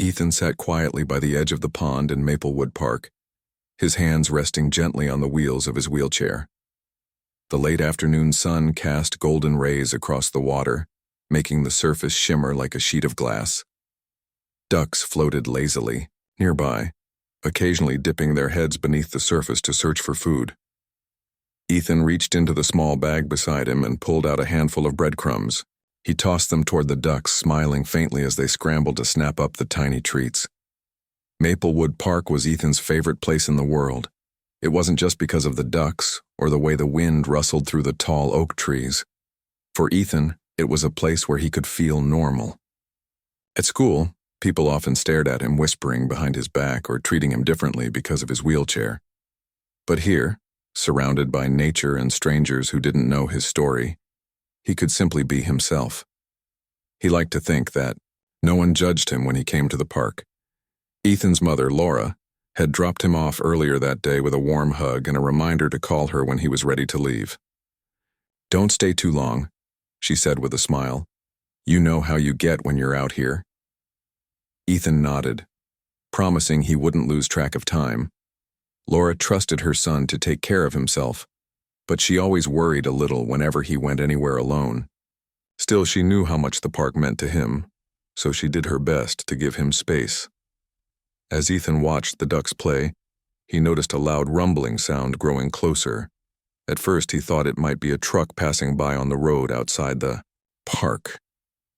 Ethan sat quietly by the edge of the pond in Maplewood Park, his hands resting gently on the wheels of his wheelchair. The late afternoon sun cast golden rays across the water, making the surface shimmer like a sheet of glass. Ducks floated lazily nearby, occasionally dipping their heads beneath the surface to search for food. Ethan reached into the small bag beside him and pulled out a handful of breadcrumbs. He tossed them toward the ducks, smiling faintly as they scrambled to snap up the tiny treats. Maplewood Park was Ethan's favorite place in the world. It wasn't just because of the ducks or the way the wind rustled through the tall oak trees. For Ethan, it was a place where he could feel normal. At school, people often stared at him, whispering behind his back or treating him differently because of his wheelchair. But here, surrounded by nature and strangers who didn't know his story, he could simply be himself. He liked to think that no one judged him when he came to the park. Ethan's mother, Laura, had dropped him off earlier that day with a warm hug and a reminder to call her when he was ready to leave. "Don't stay too long," she said with a smile. "You know how you get when you're out here." Ethan nodded, promising he wouldn't lose track of time. Laura trusted her son to take care of himself, but she always worried a little whenever he went anywhere alone. Still, she knew how much the park meant to him, so she did her best to give him space. As Ethan watched the ducks play, he noticed a loud rumbling sound growing closer. At first, he thought it might be a truck passing by on the road outside the park.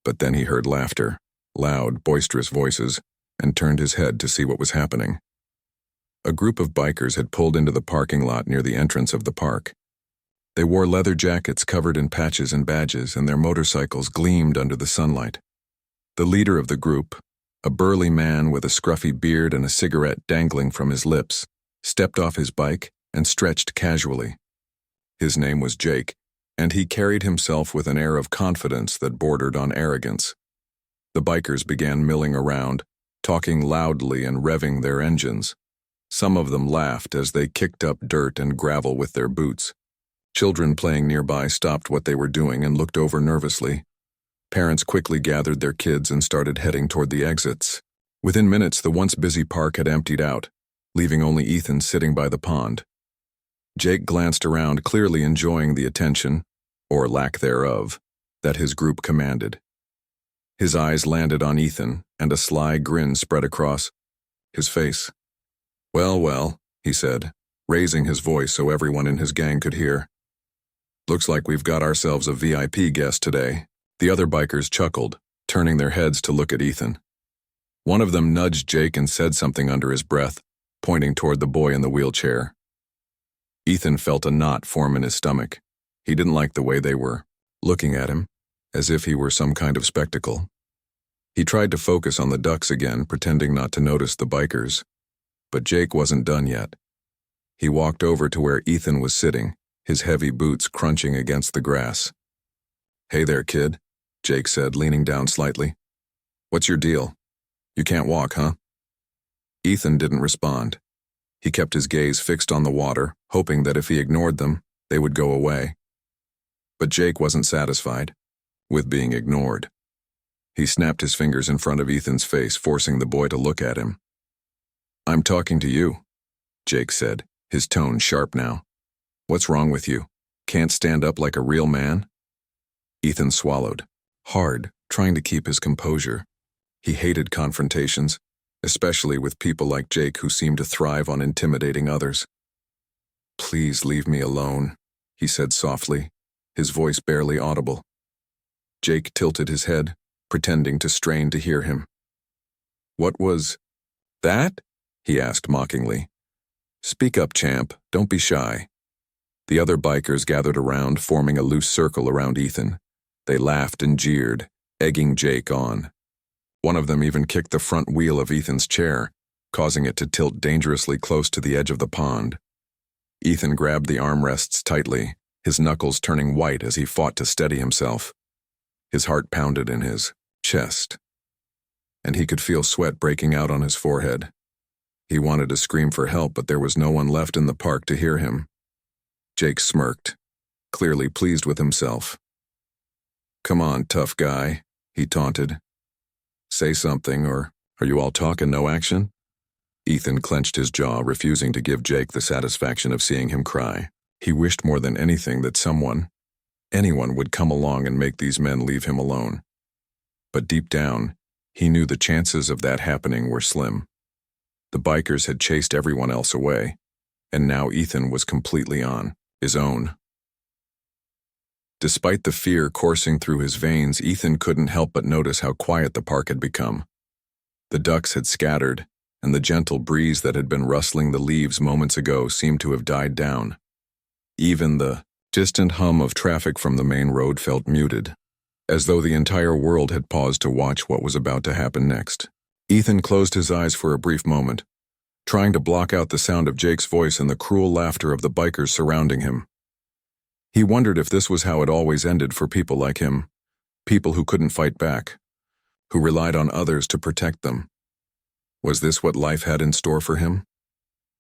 But then he heard laughter, loud, boisterous voices, and turned his head to see what was happening. A group of bikers had pulled into the parking lot near the entrance of the park. They wore leather jackets covered in patches and badges, and their motorcycles gleamed under the sunlight. The leader of the group, a burly man with a scruffy beard and a cigarette dangling from his lips, stepped off his bike and stretched casually. His name was Jake, and he carried himself with an air of confidence that bordered on arrogance. The bikers began milling around, talking loudly and revving their engines. Some of them laughed as they kicked up dirt and gravel with their boots. Children playing nearby stopped what they were doing and looked over nervously. Parents quickly gathered their kids and started heading toward the exits. Within minutes, the once busy park had emptied out, leaving only Ethan sitting by the pond. Jake glanced around, clearly enjoying the attention, or lack thereof, that his group commanded. His eyes landed on Ethan, and a sly grin spread across his face. "Well, well," he said, raising his voice so everyone in his gang could hear. "Looks like we've got ourselves a VIP guest today." The other bikers chuckled, turning their heads to look at Ethan. One of them nudged Jake and said something under his breath, pointing toward the boy in the wheelchair. Ethan felt a knot form in his stomach. He didn't like the way they were looking at him, as if he were some kind of spectacle. He tried to focus on the ducks again, pretending not to notice the bikers. But Jake wasn't done yet. He walked over to where Ethan was sitting, his heavy boots crunching against the grass. "Hey there, kid," Jake said, leaning down slightly. "What's your deal? You can't walk, huh?" Ethan didn't respond. He kept his gaze fixed on the water, hoping that if he ignored them, they would go away. But Jake wasn't satisfied with being ignored. He snapped his fingers in front of Ethan's face, forcing the boy to look at him. "I'm talking to you," Jake said, his tone sharp now. "What's wrong with you? Can't stand up like a real man?" Ethan swallowed, hard, trying to keep his composure. He hated confrontations, especially with people like Jake who seemed to thrive on intimidating others. "Please leave me alone," he said softly, his voice barely audible. Jake tilted his head, pretending to strain to hear him. "What was that?" he asked mockingly. "Speak up, champ. Don't be shy." The other bikers gathered around, forming a loose circle around Ethan. They laughed and jeered, egging Jake on. One of them even kicked the front wheel of Ethan's chair, causing it to tilt dangerously close to the edge of the pond. Ethan grabbed the armrests tightly, his knuckles turning white as he fought to steady himself. His heart pounded in his chest, and he could feel sweat breaking out on his forehead. He wanted to scream for help, but there was no one left in the park to hear him. Jake smirked, clearly pleased with himself. "Come on, tough guy," he taunted. "Say something or Are you all talk and no action? Ethan clenched his jaw, refusing to give Jake the satisfaction of seeing him cry. He wished more than anything that anyone would come along and make these men leave him alone. But deep down, he knew the chances of that happening were slim. The bikers had chased everyone else away, and now Ethan was completely on his own. Despite the fear coursing through his veins, Ethan couldn't help but notice how quiet the park had become. The ducks had scattered, and the gentle breeze that had been rustling the leaves moments ago seemed to have died down. Even the distant hum of traffic from the main road felt muted, as though the entire world had paused to watch what was about to happen next. Ethan closed his eyes for a brief moment, trying to block out the sound of Jake's voice and the cruel laughter of the bikers surrounding him. He wondered if this was how it always ended for people like him, people who couldn't fight back, who relied on others to protect them. Was this what life had in store for him?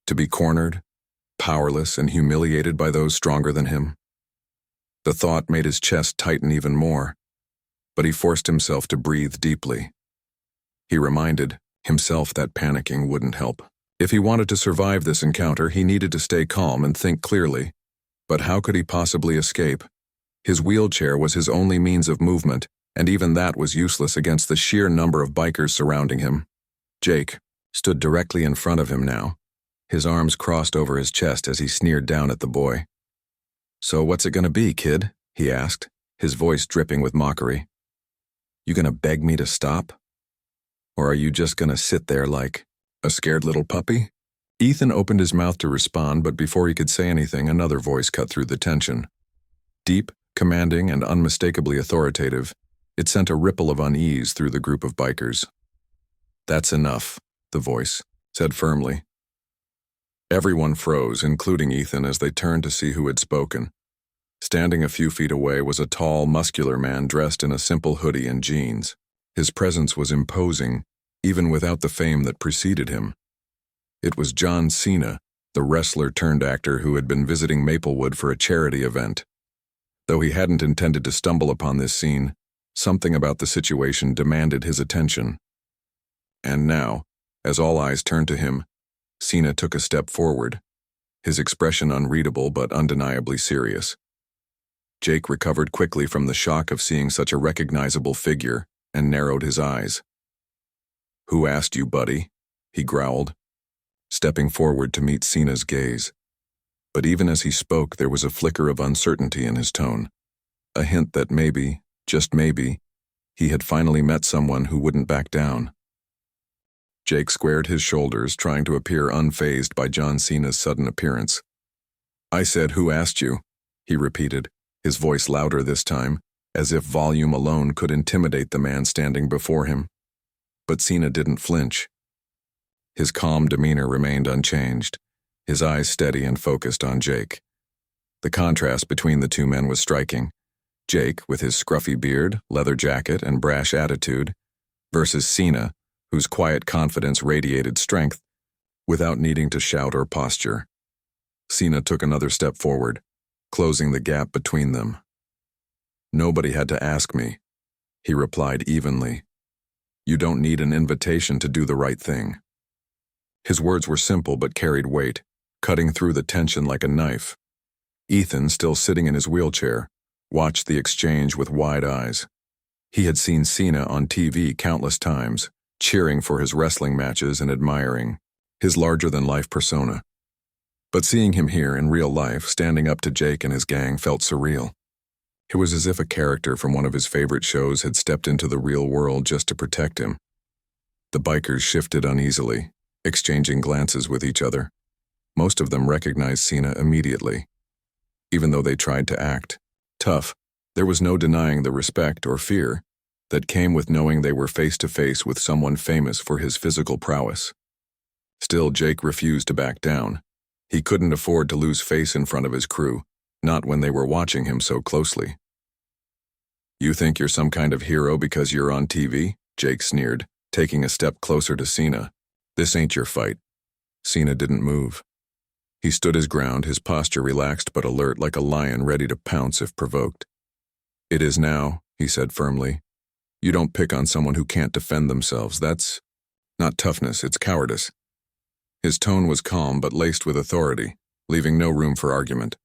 To be cornered, powerless, and humiliated by those stronger than him? The thought made his chest tighten even more, but he forced himself to breathe deeply. He reminded himself that panicking wouldn't help. If he wanted to survive this encounter, he needed to stay calm and think clearly. But how could he possibly escape? His wheelchair was his only means of movement, and even that was useless against the sheer number of bikers surrounding him. Jake stood directly in front of him now, his arms crossed over his chest as he sneered down at the boy. "So what's it gonna be, kid?" he asked, his voice dripping with mockery. "You gonna beg me to stop? Or are you just gonna sit there like a scared little puppy?" Ethan opened his mouth to respond, but before he could say anything, another voice cut through the tension. Deep, commanding, and unmistakably authoritative, it sent a ripple of unease through the group of bikers. "That's enough," the voice said firmly. Everyone froze, including Ethan, as they turned to see who had spoken. Standing a few feet away was a tall, muscular man dressed in a simple hoodie and jeans. His presence was imposing, even without the fame that preceded him. It was John Cena, the wrestler-turned-actor who had been visiting Maplewood for a charity event. Though he hadn't intended to stumble upon this scene, something about the situation demanded his attention. And now, as all eyes turned to him, Cena took a step forward, his expression unreadable but undeniably serious. Jake recovered quickly from the shock of seeing such a recognizable figure and narrowed his eyes. "Who asked you, buddy?" he growled, stepping forward to meet Cena's gaze. But even as he spoke, there was a flicker of uncertainty in his tone, a hint that maybe, just maybe, he had finally met someone who wouldn't back down. Jake squared his shoulders, trying to appear unfazed by John Cena's sudden appearance. "I said, who asked you?" he repeated, his voice louder this time, as if volume alone could intimidate the man standing before him. But Cena didn't flinch. His calm demeanor remained unchanged, his eyes steady and focused on Jake. The contrast between the two men was striking. Jake, with his scruffy beard, leather jacket, and brash attitude, versus Cena, whose quiet confidence radiated strength, without needing to shout or posture. Cena took another step forward, closing the gap between them. "Nobody had to ask me," he replied evenly. "You don't need an invitation to do the right thing." His words were simple but carried weight, cutting through the tension like a knife. Ethan, still sitting in his wheelchair, watched the exchange with wide eyes. He had seen Cena on TV countless times, cheering for his wrestling matches and admiring his larger-than-life persona. But seeing him here in real life, standing up to Jake and his gang, felt surreal. It was as if a character from one of his favorite shows had stepped into the real world just to protect him. The bikers shifted uneasily, exchanging glances with each other. Most of them recognized Cena immediately. Even though they tried to act tough, there was no denying the respect or fear that came with knowing they were face-to-face with someone famous for his physical prowess. Still, Jake refused to back down. He couldn't afford to lose face in front of his crew, not when they were watching him so closely. "You think you're some kind of hero because you're on TV?" Jake sneered, taking a step closer to Cena. "This ain't your fight." Cena didn't move. He stood his ground, his posture relaxed but alert, like a lion ready to pounce if provoked. "It is now," he said firmly. "You don't pick on someone who can't defend themselves. That's Not toughness, it's cowardice. His tone was calm but laced with authority, leaving no room for argument.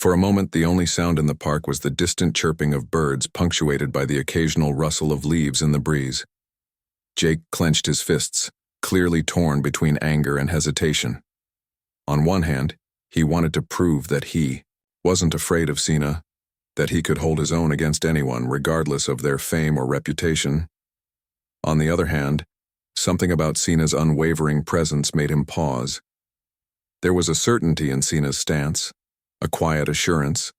For a moment, the only sound in the park was the distant chirping of birds, punctuated by the occasional rustle of leaves in the breeze. Jake clenched his fists, clearly torn between anger and hesitation. On one hand, he wanted to prove that he wasn't afraid of Cena, that he could hold his own against anyone, regardless of their fame or reputation. On the other hand, something about Cena's unwavering presence made him pause. There was a certainty in Cena's stance, a quiet assurance,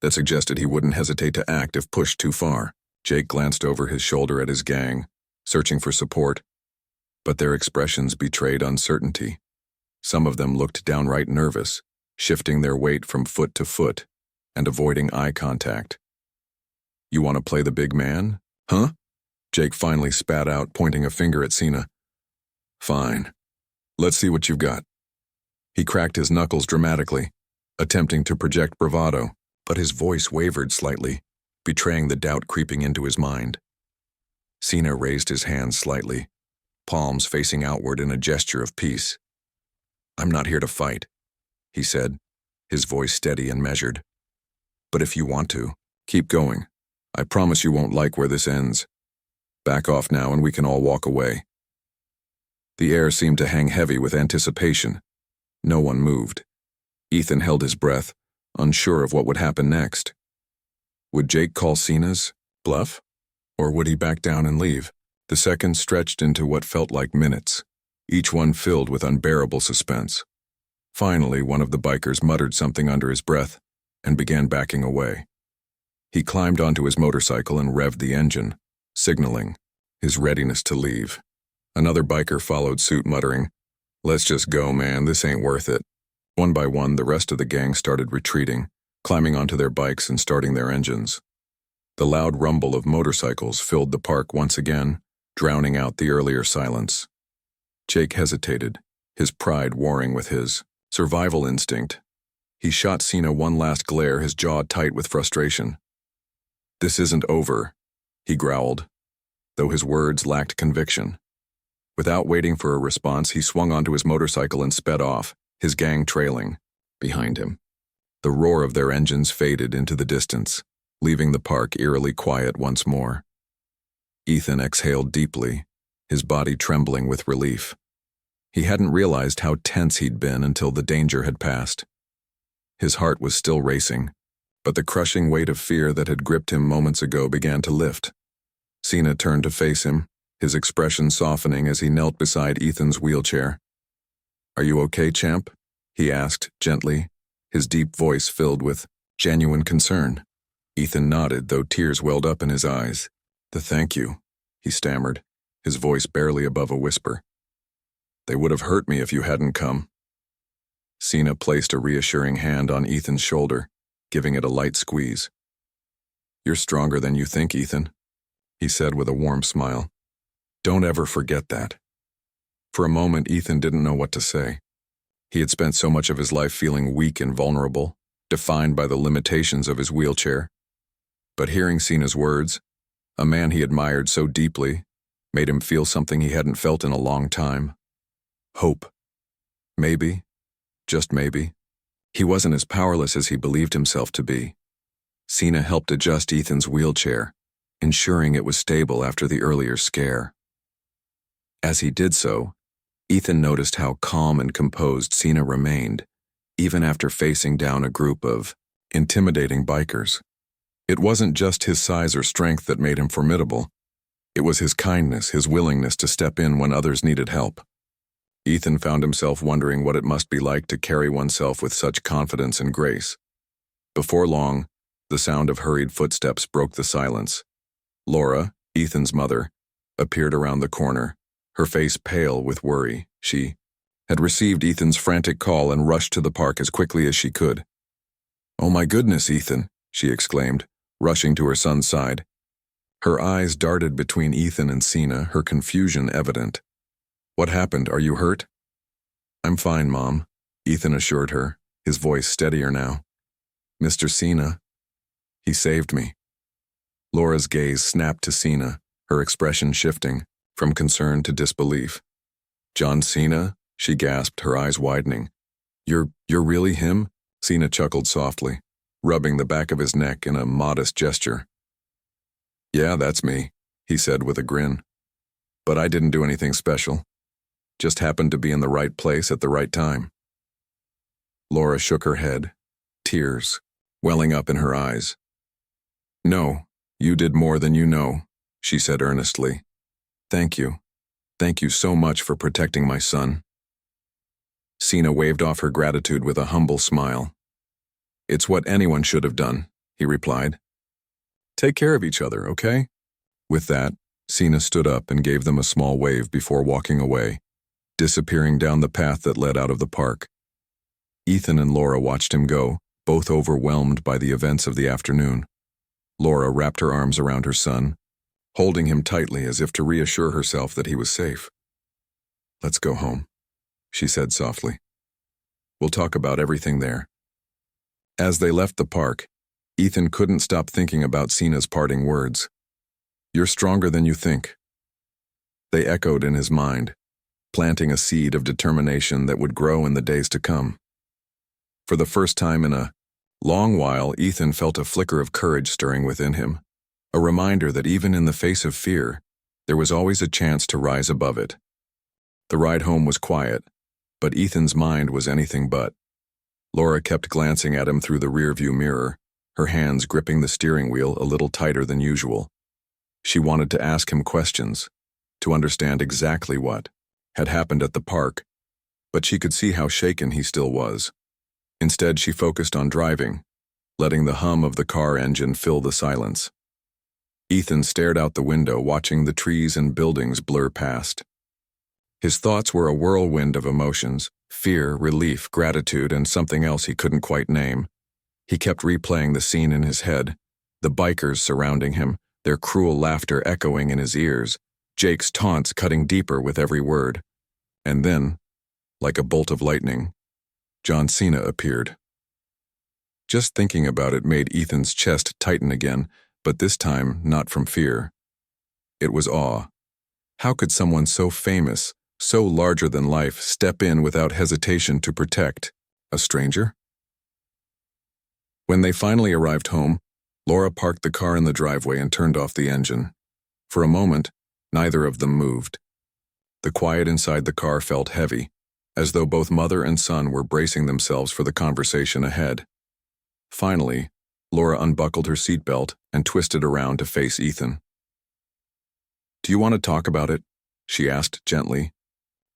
that suggested he wouldn't hesitate to act if pushed too far. Jake glanced over his shoulder at his gang, searching for support, but their expressions betrayed uncertainty. Some of them looked downright nervous, shifting their weight from foot to foot and avoiding eye contact. "You want to play the big man? Huh?" Jake finally spat out, pointing a finger at Cena. "Fine. Let's see what you've got." He cracked his knuckles dramatically, attempting to project bravado, but his voice wavered slightly, betraying the doubt creeping into his mind. Cena raised his hands slightly, palms facing outward in a gesture of peace. "I'm not here to fight," he said, his voice steady and measured. "But if you want to, keep going. I promise you won't like where this ends. Back off now and we can all walk away." The air seemed to hang heavy with anticipation. No one moved. Ethan held his breath, unsure of what would happen next. Would Jake call Cena's bluff? Or would he back down and leave? The seconds stretched into what felt like minutes, each one filled with unbearable suspense. Finally, one of the bikers muttered something under his breath and began backing away. He climbed onto his motorcycle and revved the engine, signaling his readiness to leave. Another biker followed suit, muttering, "Let's just go, man, this ain't worth it." One by one, the rest of the gang started retreating, climbing onto their bikes and starting their engines. The loud rumble of motorcycles filled the park once again, drowning out the earlier silence. Jake hesitated, his pride warring with his survival instinct. He shot Cena one last glare, his jaw tight with frustration. "This isn't over," he growled, though his words lacked conviction. Without waiting for a response, he swung onto his motorcycle and sped off, his gang trailing behind him. The roar of their engines faded into the distance, leaving the park eerily quiet once more. Ethan exhaled deeply, his body trembling with relief. He hadn't realized how tense he'd been until the danger had passed. His heart was still racing, but the crushing weight of fear that had gripped him moments ago began to lift. Cena turned to face him, his expression softening as he knelt beside Ethan's wheelchair. "Are you okay, champ?" he asked gently, his deep voice filled with genuine concern. Ethan nodded, though tears welled up in his eyes. Thank you," he stammered, his voice barely above a whisper. "They would have hurt me if you hadn't come." Cena placed a reassuring hand on Ethan's shoulder, giving it a light squeeze. "You're stronger than you think, Ethan," he said with a warm smile. "Don't ever forget that." For a moment, Ethan didn't know what to say. He had spent so much of his life feeling weak and vulnerable, defined by the limitations of his wheelchair. But hearing Cena's words, a man he admired so deeply, made him feel something he hadn't felt in a long time. Hope. Maybe, just maybe, he wasn't as powerless as he believed himself to be. Cena helped adjust Ethan's wheelchair, ensuring it was stable after the earlier scare. As he did so, Ethan noticed how calm and composed Cena remained, even after facing down a group of intimidating bikers. It wasn't just his size or strength that made him formidable. It was his kindness, his willingness to step in when others needed help. Ethan found himself wondering what it must be like to carry oneself with such confidence and grace. Before long, the sound of hurried footsteps broke the silence. Laura, Ethan's mother, appeared around the corner, her face pale with worry. She had received Ethan's frantic call and rushed to the park as quickly as she could. "Oh my goodness, Ethan," she exclaimed, rushing to her son's side. Her eyes darted between Ethan and Cena, her confusion evident. "What happened? Are you hurt?" "I'm fine, Mom," Ethan assured her, his voice steadier now. "Mr. Cena, he saved me." Laura's gaze snapped to Cena, her expression shifting. from concern to disbelief. "John Cena?" she gasped, her eyes widening. You're really him?" Cena chuckled softly, rubbing the back of his neck in a modest gesture. "Yeah, that's me," he said with a grin. "But I didn't do anything special. Just happened to be in the right place at the right time." Laura shook her head, tears welling up in her eyes. "No, you did more than you know," she said earnestly. "Thank you. Thank you so much for protecting my son." Cena waved off her gratitude with a humble smile. "It's what anyone should have done," he replied. "Take care of each other, okay?" With that, Cena stood up and gave them a small wave before walking away, disappearing down the path that led out of the park. Ethan and Laura watched him go, both overwhelmed by the events of the afternoon. Laura wrapped her arms around her son, holding him tightly as if to reassure herself that he was safe. "Let's go home," she said softly. "We'll talk about everything there." As they left the park, Ethan couldn't stop thinking about Cena's parting words. "You're stronger than you think." They echoed in his mind, planting a seed of determination that would grow in the days to come. For the first time in a long while, Ethan felt a flicker of courage stirring within him, a reminder that even in the face of fear, there was always a chance to rise above it. The ride home was quiet, but Ethan's mind was anything but. Laura kept glancing at him through the rearview mirror, her hands gripping the steering wheel a little tighter than usual. She wanted to ask him questions, to understand exactly what had happened at the park, but she could see how shaken he still was. Instead, she focused on driving, letting the hum of the car engine fill the silence. Ethan stared out the window, watching the trees and buildings blur past. His thoughts were a whirlwind of emotions: fear, relief, gratitude, and something else he couldn't quite name. He kept replaying the scene in his head, the bikers surrounding him, their cruel laughter echoing in his ears, Jake's taunts cutting deeper with every word. And then, like a bolt of lightning, John Cena appeared. Just thinking about it made Ethan's chest tighten again, but this time not from fear. It was awe. How could someone so famous, so larger than life, step in without hesitation to protect a stranger? When they finally arrived home, Laura parked the car in the driveway and turned off the engine. For a moment, neither of them moved. The quiet inside the car felt heavy, as though both mother and son were bracing themselves for the conversation ahead. Finally, Laura unbuckled her seatbelt and twisted around to face Ethan. "Do you want to talk about it?" she asked gently,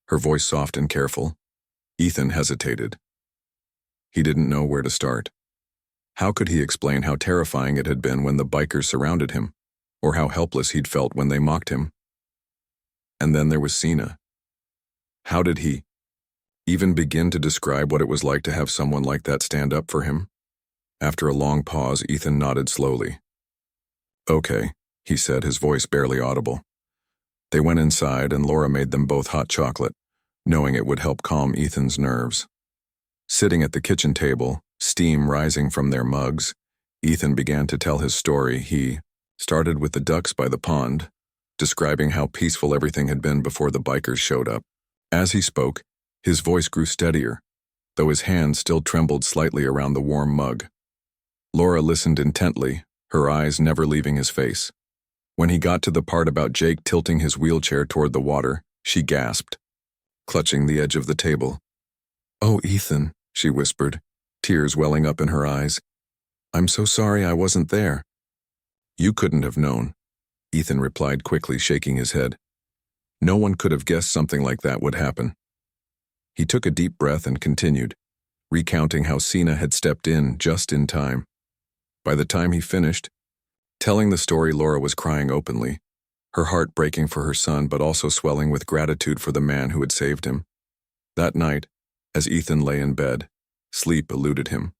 her voice soft and careful. Ethan hesitated. He didn't know where to start. How could he explain how terrifying it had been when the bikers surrounded him, or how helpless he'd felt when they mocked him? And then there was Cena. How did he even begin to describe what it was like to have someone like that stand up for him? After a long pause, Ethan nodded slowly. "Okay," he said, his voice barely audible. They went inside and Laura made them both hot chocolate, knowing it would help calm Ethan's nerves. Sitting at the kitchen table, steam rising from their mugs, Ethan began to tell his story. He started with the ducks by the pond, describing how peaceful everything had been before the bikers showed up. As he spoke, his voice grew steadier, though his hand still trembled slightly around the warm mug. Laura listened intently, her eyes never leaving his face. When he got to the part about Jake tilting his wheelchair toward the water, she gasped, clutching the edge of the table. "Oh, Ethan," she whispered, tears welling up in her eyes. "I'm so sorry I wasn't there." "You couldn't have known," Ethan replied quickly, shaking his head. "No one could have guessed something like that would happen." He took a deep breath and continued, recounting how Cena had stepped in just in time. By the time he finished telling the story, Laura was crying openly, her heart breaking for her son but also swelling with gratitude for the man who had saved him. That night, as Ethan lay in bed, sleep eluded him.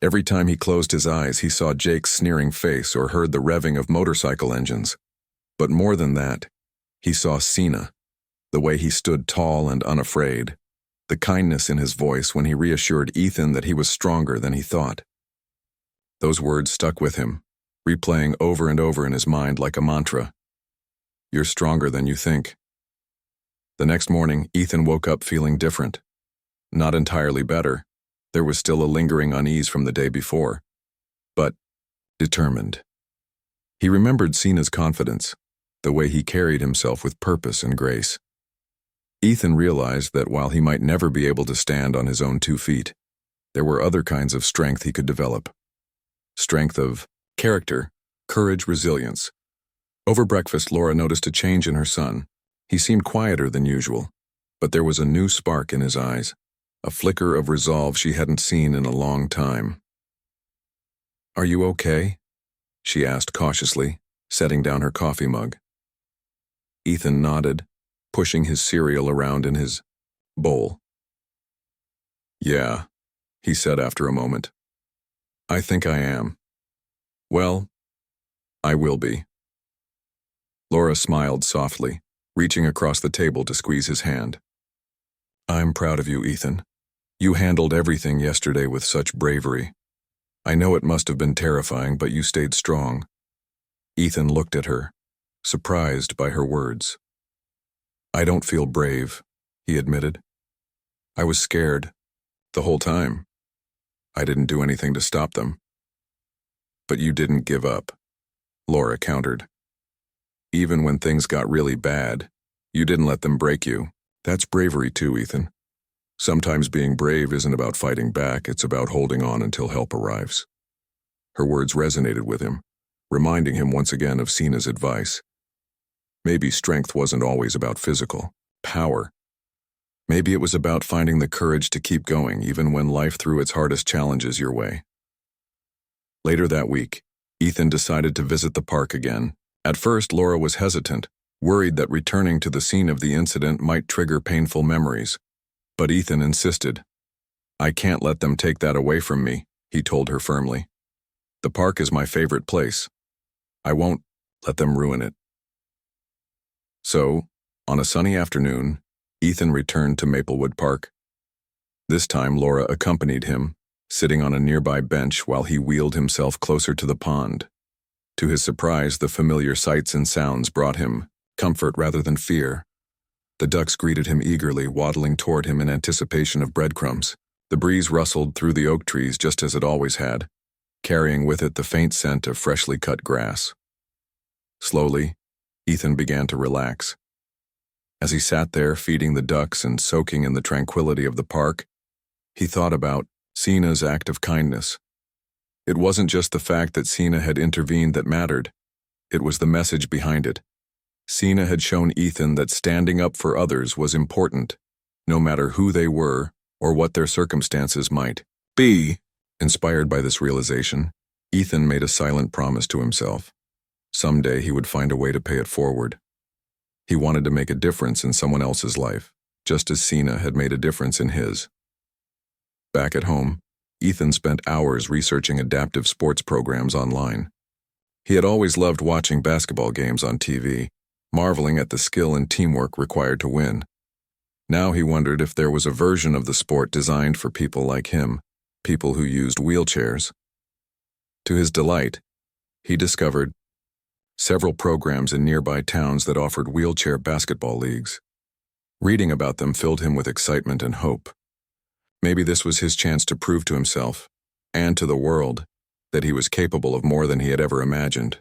Every time he closed his eyes, he saw Jake's sneering face or heard the revving of motorcycle engines. But more than that, he saw Cena, the way he stood tall and unafraid, the kindness in his voice when he reassured Ethan that he was stronger than he thought. Those words stuck with him, replaying over and over in his mind like a mantra. You're stronger than you think. The next morning, Ethan woke up feeling different. Not entirely better. There was still a lingering unease from the day before, but determined. He remembered Cena's confidence, the way he carried himself with purpose and grace. Ethan realized that while he might never be able to stand on his own 2 feet, there were other kinds of strength he could develop. Strength of character, courage, resilience. Over breakfast, Laura noticed a change in her son. He seemed quieter than usual, but there was a new spark in his eyes, a flicker of resolve she hadn't seen in a long time. "Are you okay?" she asked cautiously, setting down her coffee mug. Ethan nodded, pushing his cereal around in his bowl. "Yeah," he said after a moment. "I think I am. Well, I will be." Laura smiled softly, reaching across the table to squeeze his hand. "I'm proud of you, Ethan. You handled everything yesterday with such bravery. I know it must have been terrifying, but you stayed strong." Ethan looked at her, surprised by her words. "I don't feel brave," he admitted. "I was scared, the whole time. I didn't do anything to stop them." "But you didn't give up," Laura countered. "Even when things got really bad, you didn't let them break you. That's bravery too, Ethan. Sometimes being brave isn't about fighting back, it's about holding on until help arrives." Her words resonated with him, reminding him once again of Cena's advice. Maybe strength wasn't always about physical power. Maybe it was about finding the courage to keep going even when life threw its hardest challenges your way. Later that week, Ethan decided to visit the park again. At first, Laura was hesitant, worried that returning to the scene of the incident might trigger painful memories. But Ethan insisted. "I can't let them take that away from me," he told her firmly. "The park is my favorite place. I won't let them ruin it." So, on a sunny afternoon, Ethan returned to Maplewood Park. This time, Laura accompanied him, sitting on a nearby bench while he wheeled himself closer to the pond. To his surprise, the familiar sights and sounds brought him comfort rather than fear. The ducks greeted him eagerly, waddling toward him in anticipation of breadcrumbs. The breeze rustled through the oak trees just as it always had, carrying with it the faint scent of freshly cut grass. Slowly, Ethan began to relax. As he sat there feeding the ducks and soaking in the tranquility of the park, he thought about Cena's act of kindness. It wasn't just the fact that Cena had intervened that mattered. It was the message behind it. Cena had shown Ethan that standing up for others was important, no matter who they were or what their circumstances might be. Inspired by this realization, Ethan made a silent promise to himself. Someday he would find a way to pay it forward. He wanted to make a difference in someone else's life, just as Cena had made a difference in his. Back at home, Ethan spent hours researching adaptive sports programs online. He had always loved watching basketball games on TV, marveling at the skill and teamwork required to win. Now he wondered if there was a version of the sport designed for people like him, people who used wheelchairs. To his delight, he discovered several programs in nearby towns that offered wheelchair basketball leagues. Reading about them filled him with excitement and hope. Maybe this was his chance to prove to himself, and to the world, that he was capable of more than he had ever imagined.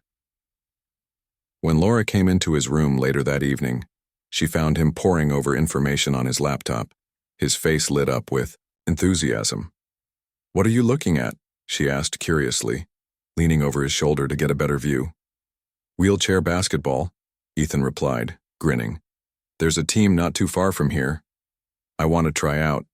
When Laura came into his room later that evening, she found him poring over information on his laptop, his face lit up with enthusiasm. "What are you looking at?" she asked curiously, leaning over his shoulder to get a better view. "Wheelchair basketball," Ethan replied, grinning. "There's a team not too far from here. I want to try out."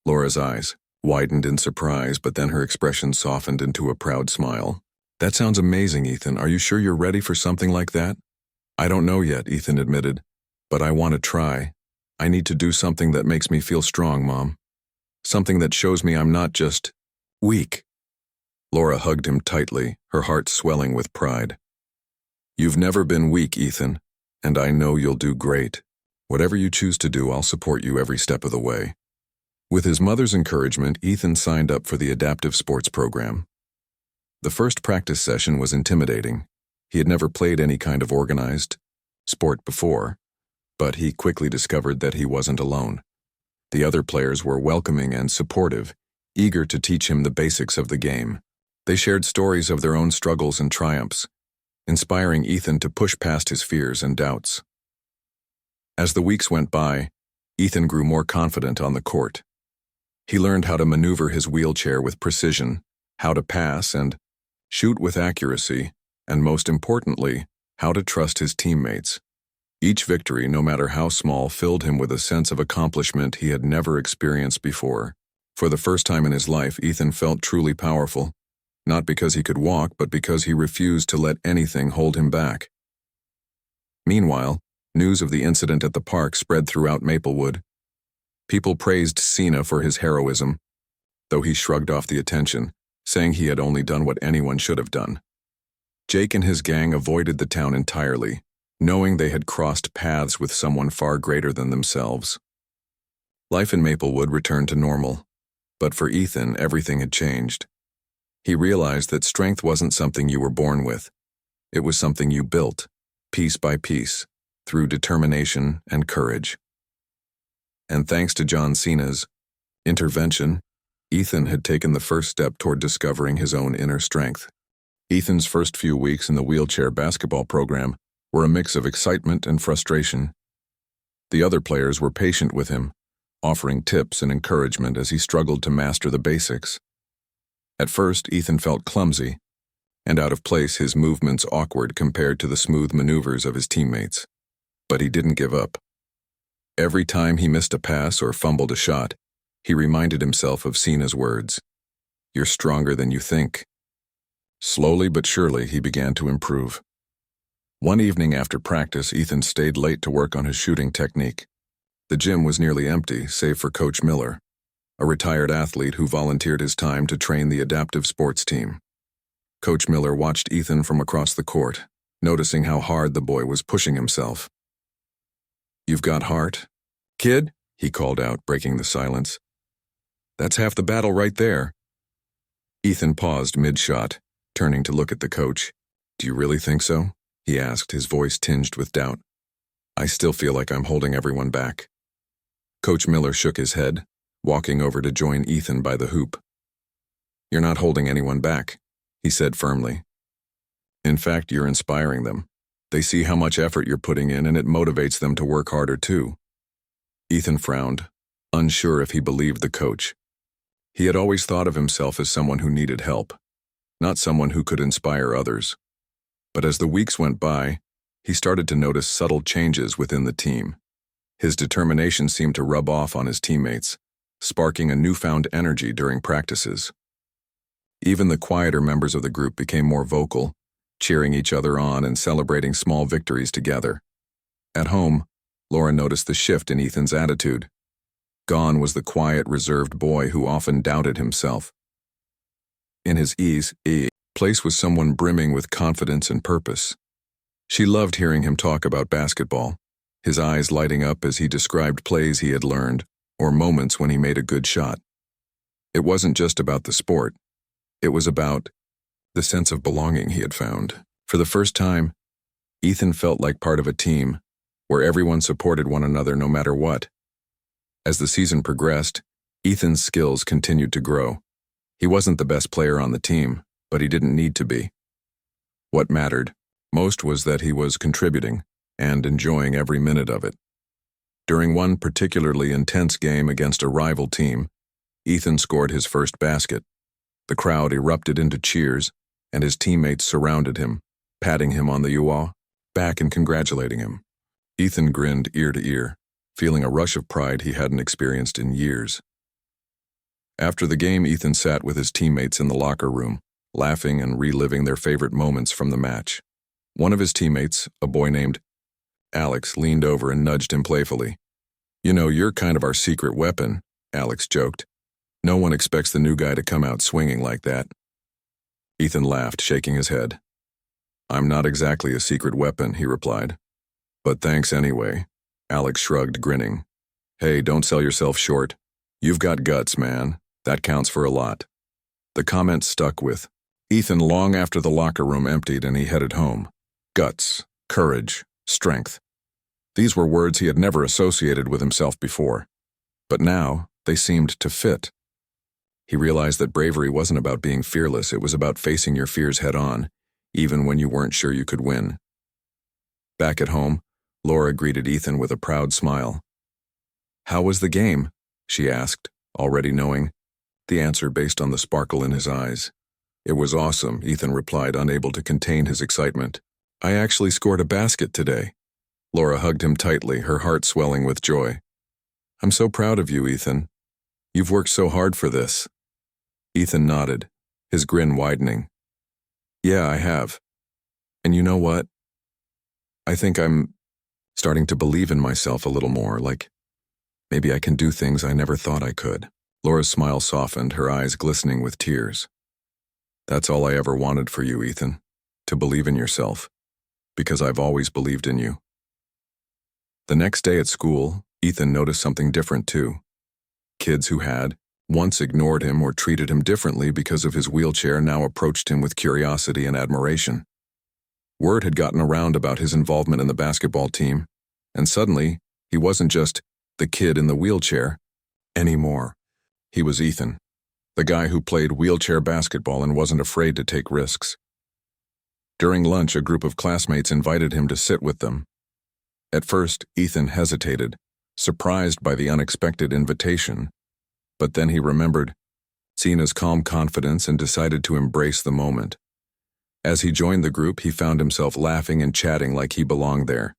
Laura's eyes widened in surprise, but then her expression softened into a proud smile. "That sounds amazing, Ethan. Are you sure you're ready for something like that?" "I don't know yet," Ethan admitted, "but I want to try. I need to do something that makes me feel strong, Mom. Something that shows me I'm not just weak." Laura hugged him tightly, her heart swelling with pride. "You've never been weak, Ethan, and I know you'll do great. Whatever you choose to do, I'll support you every step of the way." With his mother's encouragement, Ethan signed up for the adaptive sports program. The first practice session was intimidating. He had never played any kind of organized, sport before, but he quickly discovered that he wasn't alone. The other players were welcoming and supportive, eager to teach him the basics of the game. They shared stories of their own struggles and triumphs, inspiring Ethan to push past his fears and doubts. As the weeks went by, Ethan grew more confident on the court. He learned how to maneuver his wheelchair with precision, how to pass and shoot with accuracy, and most importantly, how to trust his teammates. Each victory, no matter how small, filled him with a sense of accomplishment he had never experienced before. For the first time in his life, Ethan felt truly powerful, not because he could walk, but because he refused to let anything hold him back. Meanwhile, news of the incident at the park spread throughout Maplewood. People praised Cena for his heroism, though he shrugged off the attention, saying he had only done what anyone should have done. Jake and his gang avoided the town entirely, knowing they had crossed paths with someone far greater than themselves. Life in Maplewood returned to normal, but for Ethan, everything had changed. He realized that strength wasn't something you were born with. It was something you built, piece by piece, through determination and courage. And thanks to John Cena's intervention, Ethan had taken the first step toward discovering his own inner strength. Ethan's first few weeks in the wheelchair basketball program were a mix of excitement and frustration. The other players were patient with him, offering tips and encouragement as he struggled to master the basics. At first, Ethan felt clumsy, and out of place, his movements awkward compared to the smooth maneuvers of his teammates. But he didn't give up. Every time he missed a pass or fumbled a shot, he reminded himself of Cena's words, "You're stronger than you think." Slowly but surely, he began to improve. One evening after practice, Ethan stayed late to work on his shooting technique. The gym was nearly empty, save for Coach Miller, a retired athlete who volunteered his time to train the adaptive sports team. Coach Miller watched Ethan from across the court, noticing how hard the boy was pushing himself. "You've got heart, kid," he called out, breaking the silence. "That's half the battle right there." Ethan paused mid-shot, turning to look at the coach. "Do you really think so?" he asked, his voice tinged with doubt. "I still feel like I'm holding everyone back." Coach Miller shook his head, walking over to join Ethan by the hoop. "You're not holding anyone back," he said firmly. "In fact, you're inspiring them. They see how much effort you're putting in, and it motivates them to work harder too." Ethan frowned, unsure if he believed the coach. He had always thought of himself as someone who needed help, not someone who could inspire others. But as the weeks went by, he started to notice subtle changes within the team. His determination seemed to rub off on his teammates, sparking a newfound energy during practices. Even the quieter members of the group became more vocal, cheering each other on and celebrating small victories together. At home, Laura noticed the shift in Ethan's attitude. Gone was the quiet, reserved boy who often doubted himself. In his place was someone brimming with confidence and purpose. She loved hearing him talk about basketball, his eyes lighting up as he described plays he had learned, or moments when he made a good shot. It wasn't just about the sport. It was about the sense of belonging he had found. For the first time, Ethan felt like part of a team, where everyone supported one another no matter what. As the season progressed, Ethan's skills continued to grow. He wasn't the best player on the team, but he didn't need to be. What mattered most was that he was contributing and enjoying every minute of it. During one particularly intense game against a rival team, Ethan scored his first basket. The crowd erupted into cheers, and his teammates surrounded him, patting him on the back and congratulating him. Ethan grinned ear to ear, feeling a rush of pride he hadn't experienced in years. After the game, Ethan sat with his teammates in the locker room, laughing and reliving their favorite moments from the match. One of his teammates, a boy named Alex, leaned over and nudged him playfully. "You know, you're kind of our secret weapon," Alex joked. "No one expects the new guy to come out swinging like that." Ethan laughed, shaking his head. "I'm not exactly a secret weapon," he replied. "But thanks anyway." Alex shrugged, grinning. "Hey, don't sell yourself short. You've got guts, man. That counts for a lot." The comment stuck with Ethan long after the locker room emptied and he headed home. Guts, courage, strength. These were words he had never associated with himself before, but now they seemed to fit. He realized that bravery wasn't about being fearless, it was about facing your fears head-on, even when you weren't sure you could win. Back at home, Laura greeted Ethan with a proud smile. "How was the game?" she asked, already knowing the answer based on the sparkle in his eyes. "It was awesome," Ethan replied, unable to contain his excitement. "I actually scored a basket today." Laura hugged him tightly, her heart swelling with joy. "I'm so proud of you, Ethan. You've worked so hard for this." Ethan nodded, his grin widening. "Yeah, I have. And you know what? I think I'm starting to believe in myself a little more, like maybe I can do things I never thought I could." Laura's smile softened, her eyes glistening with tears. "That's all I ever wanted for you, Ethan, to believe in yourself, because I've always believed in you." The next day at school, Ethan noticed something different too. Kids who had once ignored him or treated him differently because of his wheelchair now approached him with curiosity and admiration. Word had gotten around about his involvement in the basketball team, and suddenly, he wasn't just the kid in the wheelchair anymore. He was Ethan, the guy who played wheelchair basketball and wasn't afraid to take risks. During lunch, a group of classmates invited him to sit with them. At first, Ethan hesitated, surprised by the unexpected invitation, but then he remembered Cena's calm confidence and decided to embrace the moment. As he joined the group, he found himself laughing and chatting like he belonged there.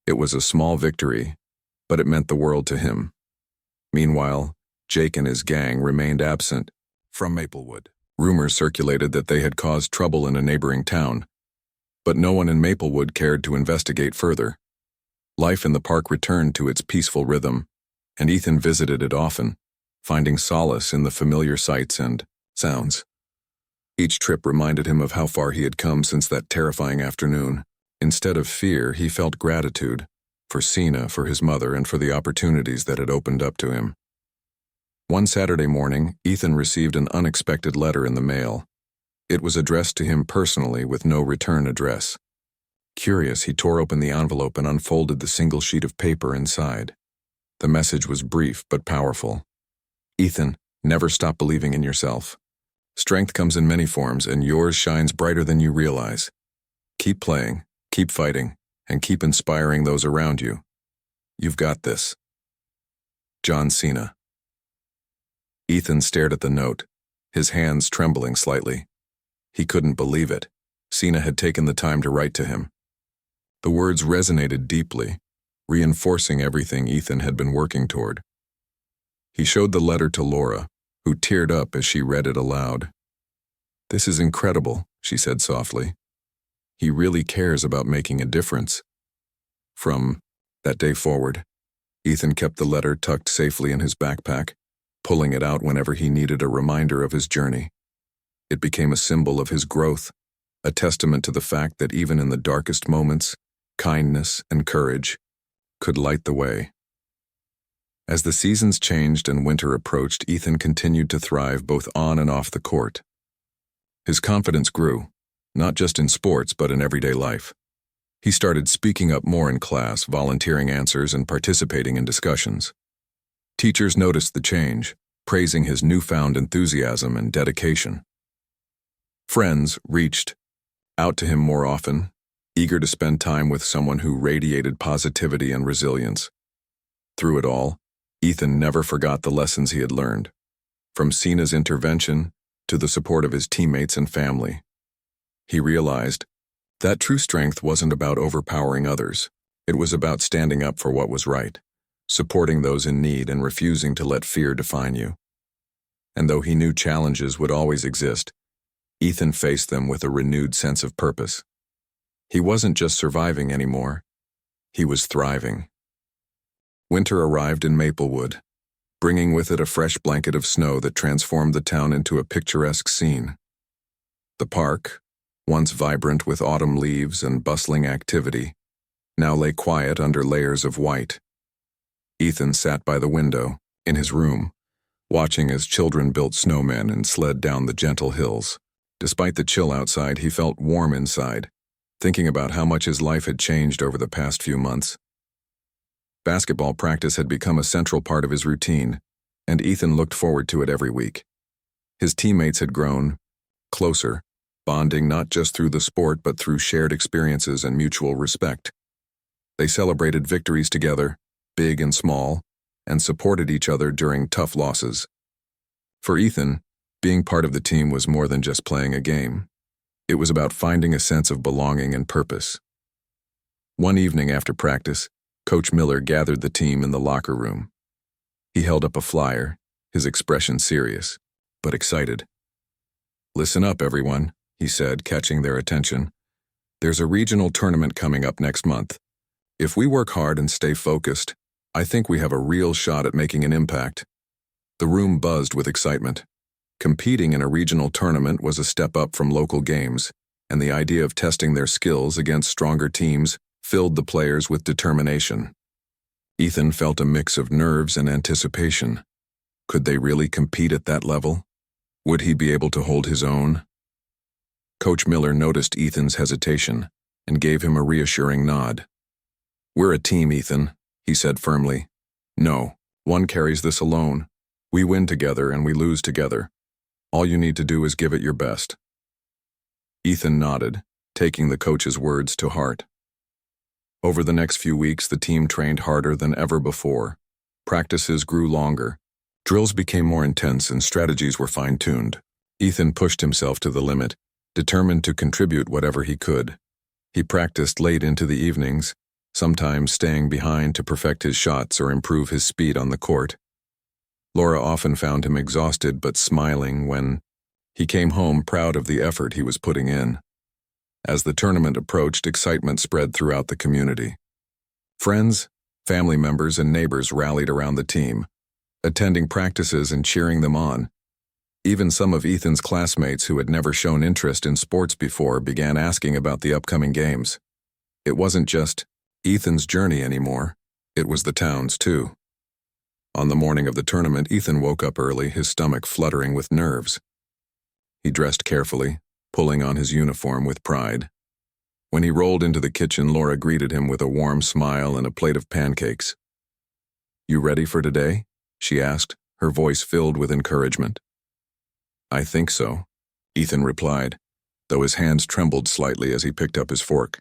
It was a small victory, but it meant the world to him. Meanwhile, Jake and his gang remained absent from Maplewood. Rumors circulated that they had caused trouble in a neighboring town, but no one in Maplewood cared to investigate further. Life in the park returned to its peaceful rhythm, and Ethan visited it often, finding solace in the familiar sights and sounds. Each trip reminded him of how far he had come since that terrifying afternoon. Instead of fear, he felt gratitude for Cena, for his mother, and for the opportunities that had opened up to him. One Saturday morning, Ethan received an unexpected letter in the mail. It was addressed to him personally with no return address. Curious, he tore open the envelope and unfolded the single sheet of paper inside. The message was brief but powerful. "Ethan, never stop believing in yourself. Strength comes in many forms, and yours shines brighter than you realize. Keep playing, keep fighting, and keep inspiring those around you. You've got this. John Cena." Ethan stared at the note, his hands trembling slightly. He couldn't believe it. Cena had taken the time to write to him. The words resonated deeply, reinforcing everything Ethan had been working toward. He showed the letter to Laura, who teared up as she read it aloud. "This is incredible," she said softly. "He really cares about making a difference." From that day forward, Ethan kept the letter tucked safely in his backpack, pulling it out whenever he needed a reminder of his journey. It became a symbol of his growth, a testament to the fact that even in the darkest moments, kindness and courage could light the way. As the seasons changed and winter approached, Ethan continued to thrive both on and off the court. His confidence grew, not just in sports but in everyday life. He started speaking up more in class, volunteering answers, and participating in discussions. Teachers noticed the change, praising his newfound enthusiasm and dedication. Friends reached out to him more often, eager to spend time with someone who radiated positivity and resilience. Through it all, Ethan never forgot the lessons he had learned, from Cena's intervention to the support of his teammates and family. He realized that true strength wasn't about overpowering others. It was about standing up for what was right, supporting those in need, and refusing to let fear define you. And though he knew challenges would always exist, Ethan faced them with a renewed sense of purpose. He wasn't just surviving anymore, he was thriving. Winter arrived in Maplewood, bringing with it a fresh blanket of snow that transformed the town into a picturesque scene. The park, once vibrant with autumn leaves and bustling activity, now lay quiet under layers of white. Ethan sat by the window, in his room, watching as children built snowmen and sled down the gentle hills. Despite the chill outside, he felt warm inside, thinking about how much his life had changed over the past few months. Basketball practice had become a central part of his routine, and Ethan looked forward to it every week. His teammates had grown closer, bonding not just through the sport but through shared experiences and mutual respect. They celebrated victories together, big and small, and supported each other during tough losses. For Ethan, being part of the team was more than just playing a game. It was about finding a sense of belonging and purpose. One evening after practice, Coach Miller gathered the team in the locker room. He held up a flyer, his expression serious, but excited. "Listen up, everyone," he said, catching their attention. "There's a regional tournament coming up next month. If we work hard and stay focused, I think we have a real shot at making an impact." The room buzzed with excitement. Competing in a regional tournament was a step up from local games, and the idea of testing their skills against stronger teams filled the players with determination. Ethan felt a mix of nerves and anticipation. Could they really compete at that level? Would he be able to hold his own? Coach Miller noticed Ethan's hesitation and gave him a reassuring nod. "We're a team, Ethan," he said firmly. "No, one carries this alone. We win together and we lose together. All you need to do is give it your best." Ethan nodded, taking the coach's words to heart. Over the next few weeks, the team trained harder than ever before. Practices grew longer. Drills became more intense and strategies were fine-tuned. Ethan pushed himself to the limit, determined to contribute whatever he could. He practiced late into the evenings, sometimes staying behind to perfect his shots or improve his speed on the court. Laura often found him exhausted but smiling when he came home proud of the effort he was putting in. As the tournament approached, excitement spread throughout the community. Friends, family members, and neighbors rallied around the team, attending practices and cheering them on. Even some of Ethan's classmates who had never shown interest in sports before began asking about the upcoming games. It wasn't just Ethan's journey anymore, it was the town's too. On the morning of the tournament, Ethan woke up early, his stomach fluttering with nerves. He dressed carefully, pulling on his uniform with pride. When he rolled into the kitchen, Laura greeted him with a warm smile and a plate of pancakes. "You ready for today?" she asked, her voice filled with encouragement. "I think so," Ethan replied, though his hands trembled slightly as he picked up his fork.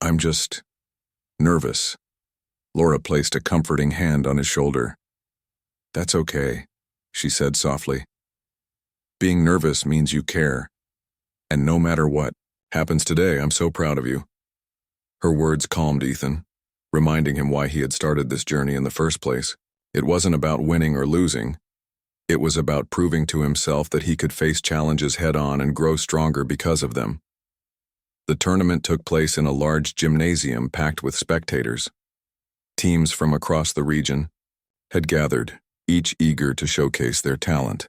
"I'm just nervous." Laura placed a comforting hand on his shoulder. "That's okay," she said softly. "Being nervous means you care. And no matter what happens today, I'm so proud of you." Her words calmed Ethan, reminding him why he had started this journey in the first place. It wasn't about winning or losing. It was about proving to himself that he could face challenges head-on and grow stronger because of them. The tournament took place in a large gymnasium packed with spectators. Teams from across the region had gathered, each eager to showcase their talent.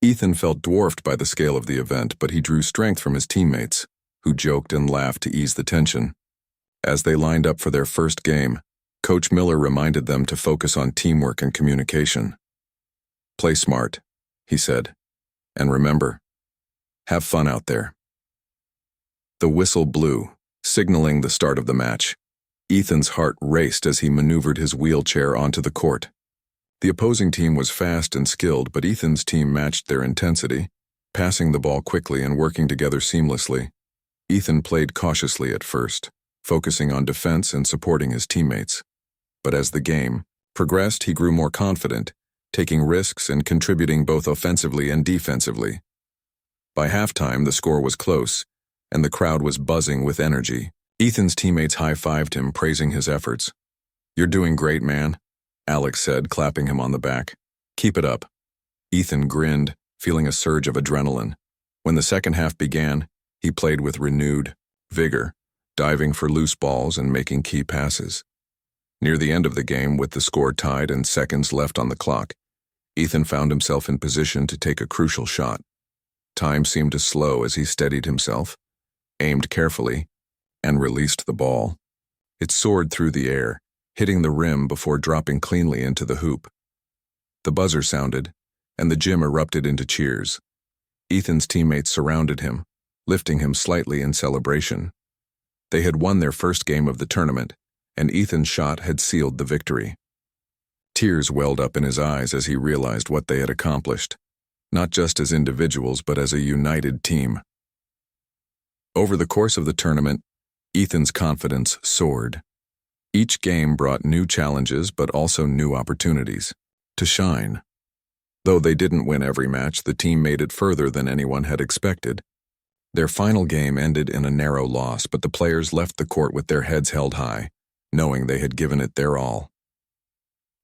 Ethan felt dwarfed by the scale of the event, but he drew strength from his teammates, who joked and laughed to ease the tension. As they lined up for their first game, Coach Miller reminded them to focus on teamwork and communication. "Play smart," he said, "and remember, have fun out there." The whistle blew, signaling the start of the match. Ethan's heart raced as he maneuvered his wheelchair onto the court. The opposing team was fast and skilled, but Ethan's team matched their intensity, passing the ball quickly and working together seamlessly. Ethan played cautiously at first, focusing on defense and supporting his teammates. But as the game progressed, he grew more confident, taking risks and contributing both offensively and defensively. By halftime, the score was close, and the crowd was buzzing with energy. Ethan's teammates high-fived him, praising his efforts. "You're doing great, man," Alex said, clapping him on the back. "Keep it up." Ethan grinned, feeling a surge of adrenaline. When the second half began, he played with renewed vigor, diving for loose balls and making key passes. Near the end of the game, with the score tied and seconds left on the clock, Ethan found himself in position to take a crucial shot. Time seemed to slow as he steadied himself, aimed carefully, and released the ball. It soared through the air, hitting the rim before dropping cleanly into the hoop. The buzzer sounded, and the gym erupted into cheers. Ethan's teammates surrounded him, lifting him slightly in celebration. They had won their first game of the tournament, and Ethan's shot had sealed the victory. Tears welled up in his eyes as he realized what they had accomplished, not just as individuals but as a united team. Over the course of the tournament, Ethan's confidence soared. Each game brought new challenges but also new opportunities to shine. Though they didn't win every match, the team made it further than anyone had expected. Their final game ended in a narrow loss, but the players left the court with their heads held high, knowing they had given it their all.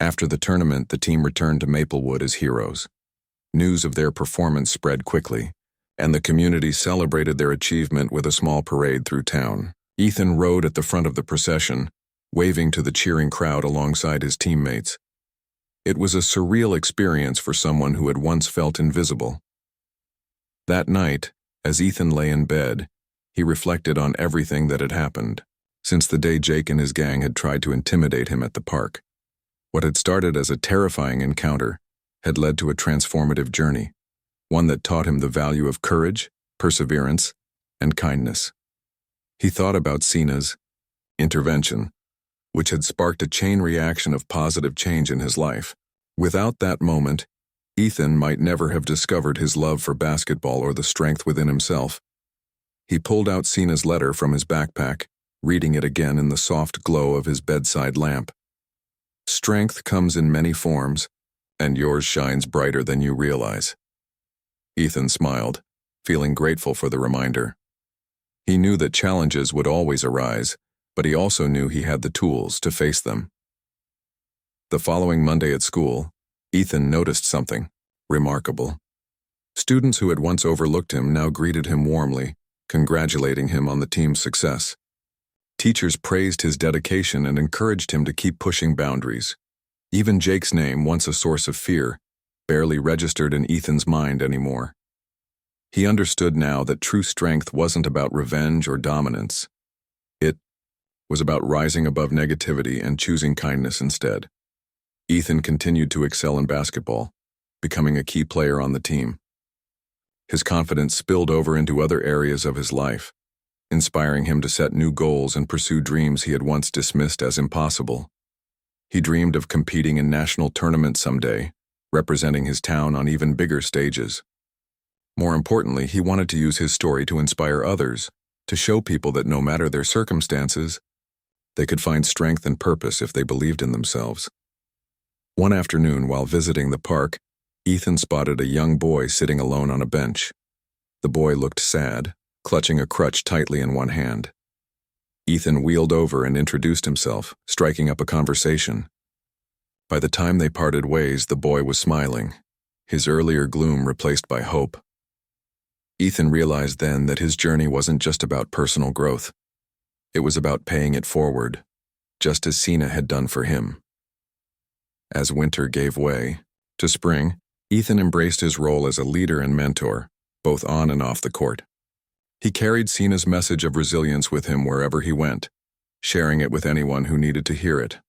After the tournament, the team returned to Maplewood as heroes. News of their performance spread quickly, and the community celebrated their achievement with a small parade through town. Ethan rode at the front of the procession, waving to the cheering crowd alongside his teammates. It was a surreal experience for someone who had once felt invisible. That night, as Ethan lay in bed, he reflected on everything that had happened since the day Jake and his gang had tried to intimidate him at the park. What had started as a terrifying encounter had led to a transformative journey, one that taught him the value of courage, perseverance, and kindness. He thought about Cena's intervention, which had sparked a chain reaction of positive change in his life. Without that moment, Ethan might never have discovered his love for basketball or the strength within himself. He pulled out Cena's letter from his backpack, reading it again in the soft glow of his bedside lamp. Strength comes in many forms, and yours shines brighter than you realize. Ethan smiled, feeling grateful for the reminder. He knew that challenges would always arise, but he also knew he had the tools to face them. The following Monday at school, Ethan noticed something remarkable. Students who had once overlooked him now greeted him warmly, congratulating him on the team's success. Teachers praised his dedication and encouraged him to keep pushing boundaries. Even Jake's name, once a source of fear, barely registered in Ethan's mind anymore. He understood now that true strength wasn't about revenge or dominance. It was about rising above negativity and choosing kindness instead. Ethan continued to excel in basketball, becoming a key player on the team. His confidence spilled over into other areas of his life, inspiring him to set new goals and pursue dreams he had once dismissed as impossible. He dreamed of competing in national tournaments someday, representing his town on even bigger stages. More importantly, he wanted to use his story to inspire others, to show people that no matter their circumstances, they could find strength and purpose if they believed in themselves. One afternoon, while visiting the park, Ethan spotted a young boy sitting alone on a bench. The boy looked sad, clutching a crutch tightly in one hand. Ethan wheeled over and introduced himself, striking up a conversation. By the time they parted ways, the boy was smiling, his earlier gloom replaced by hope. Ethan realized then that his journey wasn't just about personal growth. It was about paying it forward, just as Cena had done for him. As winter gave way to spring, Ethan embraced his role as a leader and mentor, both on and off the court. He carried Cena's message of resilience with him wherever he went, sharing it with anyone who needed to hear it.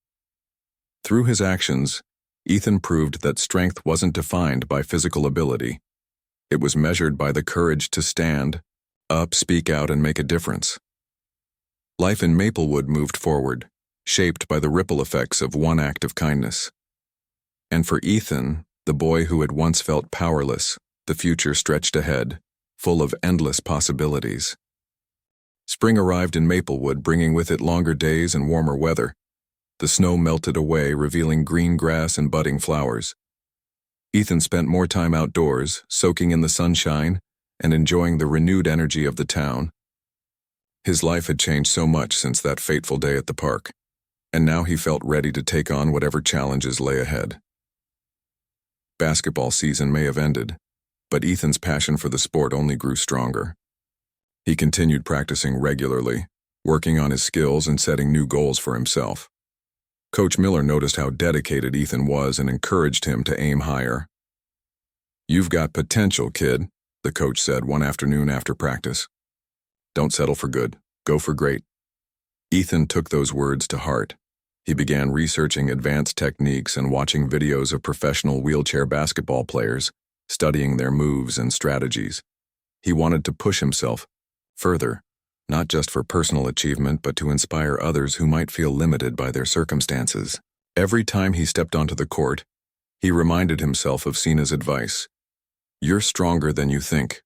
Through his actions, Ethan proved that strength wasn't defined by physical ability. It was measured by the courage to stand up, speak out, and make a difference. Life in Maplewood moved forward, shaped by the ripple effects of one act of kindness. And for Ethan, the boy who had once felt powerless, the future stretched ahead, full of endless possibilities. Spring arrived in Maplewood, bringing with it longer days and warmer weather. The snow melted away, revealing green grass and budding flowers. Ethan spent more time outdoors, soaking in the sunshine and enjoying the renewed energy of the town. His life had changed so much since that fateful day at the park, and now he felt ready to take on whatever challenges lay ahead. Basketball season may have ended, but Ethan's passion for the sport only grew stronger. He continued practicing regularly, working on his skills and setting new goals for himself. Coach Miller noticed how dedicated Ethan was and encouraged him to aim higher. "You've got potential, kid," the coach said one afternoon after practice. "Don't settle for good, go for great." Ethan took those words to heart. He began researching advanced techniques and watching videos of professional wheelchair basketball players, studying their moves and strategies. He wanted to push himself, Further, not just for personal achievement but to inspire others who might feel limited by their circumstances. Every time he stepped onto the court, he reminded himself of Cena's advice. You're stronger than you think.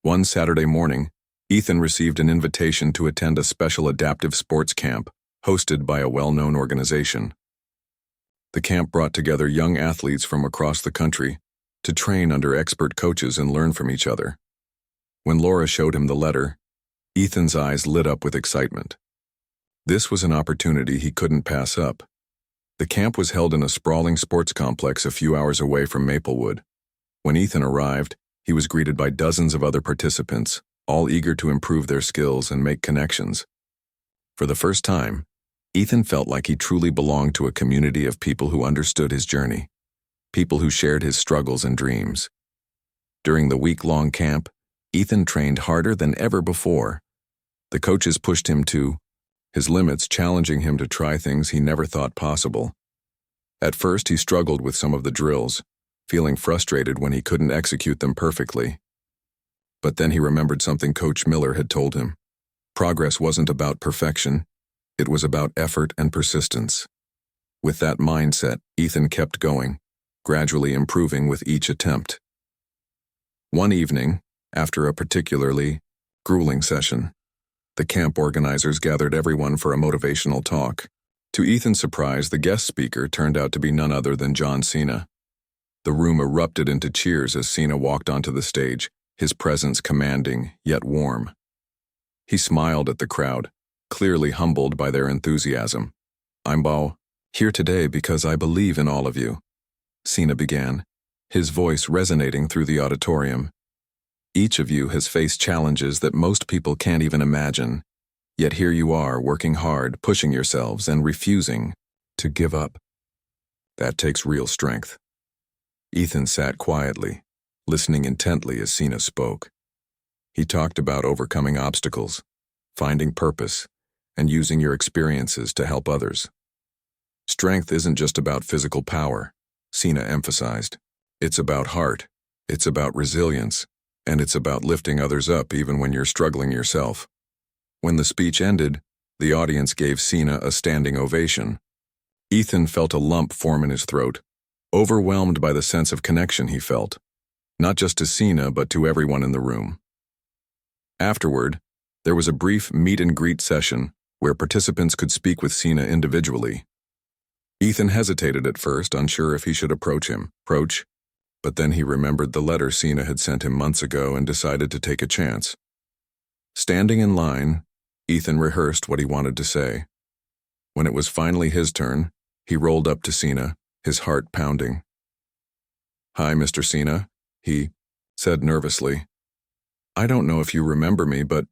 One Saturday morning, Ethan received an invitation to attend a special adaptive sports camp hosted by a well-known organization. The camp brought together young athletes from across the country to train under expert coaches and learn from each other. When Laura showed him the letter, Ethan's eyes lit up with excitement. This was an opportunity he couldn't pass up. The camp was held in a sprawling sports complex a few hours away from Maplewood. When Ethan arrived, he was greeted by dozens of other participants, all eager to improve their skills and make connections. For the first time, Ethan felt like he truly belonged to a community of people who understood his journey, people who shared his struggles and dreams. During the week-long camp, Ethan trained harder than ever before. The coaches pushed him to his limits, challenging him to try things he never thought possible. At first, he struggled with some of the drills, feeling frustrated when he couldn't execute them perfectly. But then he remembered something Coach Miller had told him. Progress wasn't about perfection, it was about effort and persistence. With that mindset, Ethan kept going, gradually improving with each attempt. One evening, after a particularly grueling session, the camp organizers gathered everyone for a motivational talk. To Ethan's surprise, the guest speaker turned out to be none other than John Cena. The room erupted into cheers as Cena walked onto the stage, his presence commanding yet warm. He smiled at the crowd, clearly humbled by their enthusiasm. "I'm here today because I believe in all of you," Cena began, his voice resonating through the auditorium. "Each of you has faced challenges that most people can't even imagine, yet here you are working hard, pushing yourselves, and refusing to give up. That takes real strength." Ethan sat quietly, listening intently as Cena spoke. He talked about overcoming obstacles, finding purpose, and using your experiences to help others. Strength isn't just about physical power, Cena emphasized. It's about heart, it's about resilience, and it's about lifting others up even when you're struggling yourself. When the speech ended, the audience gave Cena a standing ovation. Ethan felt a lump form in his throat, overwhelmed by the sense of connection he felt, not just to Cena but to everyone in the room. Afterward, there was a brief meet-and-greet session where participants could speak with Cena individually. Ethan hesitated at first, unsure if he should approach him, but then he remembered the letter Cena had sent him months ago and decided to take a chance. Standing in line, Ethan rehearsed what he wanted to say. When it was finally his turn, he rolled up to Cena, his heart pounding. "Hi, Mr. Cena," he said nervously. "I don't know if you remember me, but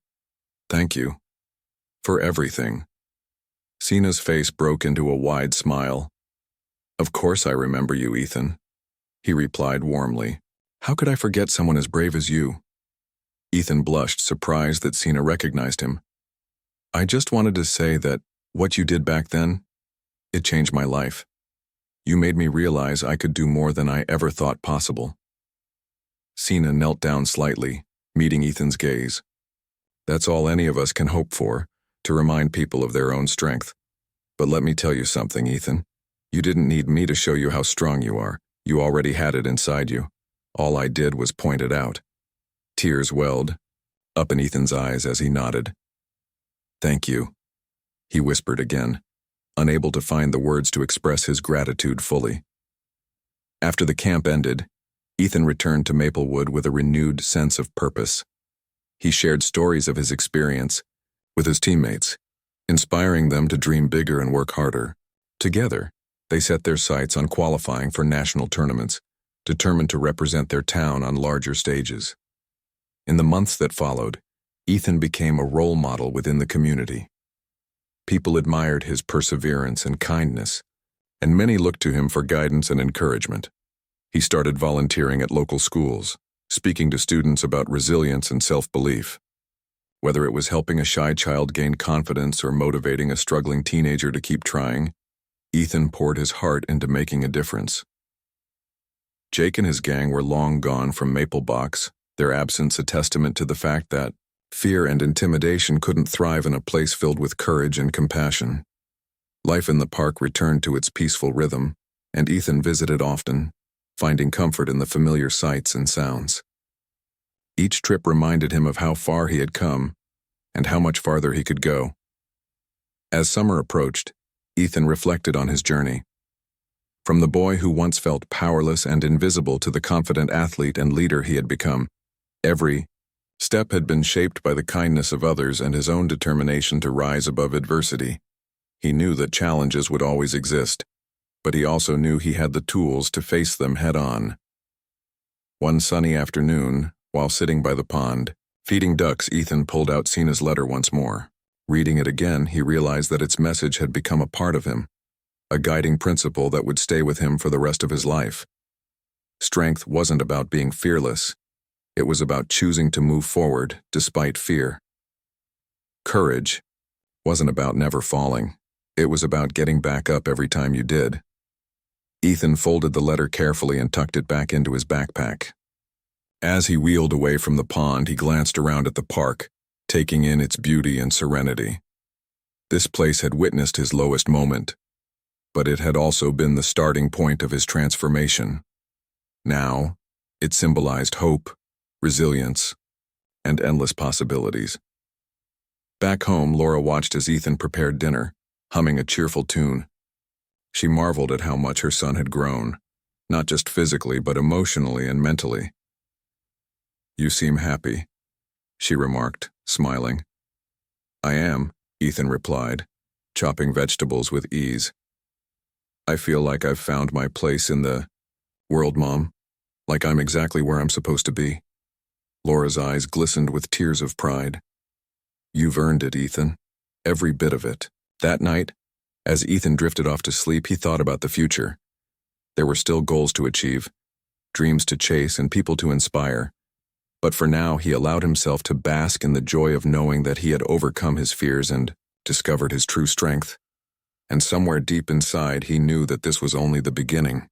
thank you for everything." Cena's face broke into a wide smile. "Of course I remember you, Ethan," he replied warmly. "How could I forget someone as brave as you?" Ethan blushed, surprised that Cena recognized him. "I just wanted to say that what you did back then, it changed my life. You made me realize I could do more than I ever thought possible." Cena knelt down slightly, meeting Ethan's gaze. "That's all any of us can hope for, to remind people of their own strength. But let me tell you something, Ethan. You didn't need me to show you how strong you are. You already had it inside you. All I did was point it out." Tears welled up in Ethan's eyes as he nodded. "Thank you," he whispered again, unable to find the words to express his gratitude fully. After the camp ended, Ethan returned to Maplewood with a renewed sense of purpose. He shared stories of his experience with his teammates, inspiring them to dream bigger and work harder. Together, they set their sights on qualifying for national tournaments, determined to represent their town on larger stages. In the months that followed, Ethan became a role model within the community. People admired his perseverance and kindness, and many looked to him for guidance and encouragement. He started volunteering at local schools, speaking to students about resilience and self-belief. Whether it was helping a shy child gain confidence or motivating a struggling teenager to keep trying, Ethan poured his heart into making a difference. Jake and his gang were long gone from Maple Box, their absence a testament to the fact that, Fear and intimidation couldn't thrive in a place filled with courage and compassion. Life in the park returned to its peaceful rhythm, and Ethan visited often, finding comfort in the familiar sights and sounds. Each trip reminded him of how far he had come and how much farther he could go. As summer approached, Ethan reflected on his journey. From the boy who once felt powerless and invisible to the confident athlete and leader he had become, every step had been shaped by the kindness of others and his own determination to rise above adversity. He knew that challenges would always exist, but he also knew he had the tools to face them head-on. One sunny afternoon, while sitting by the pond, feeding ducks, Ethan pulled out Cena's letter once more. Reading it again, he realized that its message had become a part of him, a guiding principle that would stay with him for the rest of his life. Strength wasn't about being fearless. It was about choosing to move forward despite fear. Courage wasn't about never falling. It was about getting back up every time you did. Ethan folded the letter carefully and tucked it back into his backpack. As he wheeled away from the pond, he glanced around at the park, taking in its beauty and serenity. This place had witnessed his lowest moment, but it had also been the starting point of his transformation. Now, it symbolized hope, resilience, and endless possibilities. Back home, Laura watched as Ethan prepared dinner, humming a cheerful tune. She marveled at how much her son had grown, not just physically but emotionally and mentally. "You seem happy," she remarked, smiling. "I am," Ethan replied, chopping vegetables with ease. "I feel like I've found my place in the world, Mom, like I'm exactly where I'm supposed to be." Laura's eyes glistened with tears of pride. "You've earned it, Ethan. Every bit of it." That night, as Ethan drifted off to sleep, he thought about the future. There were still goals to achieve, dreams to chase, and people to inspire. But for now, he allowed himself to bask in the joy of knowing that he had overcome his fears and discovered his true strength. And somewhere deep inside, he knew that this was only the beginning.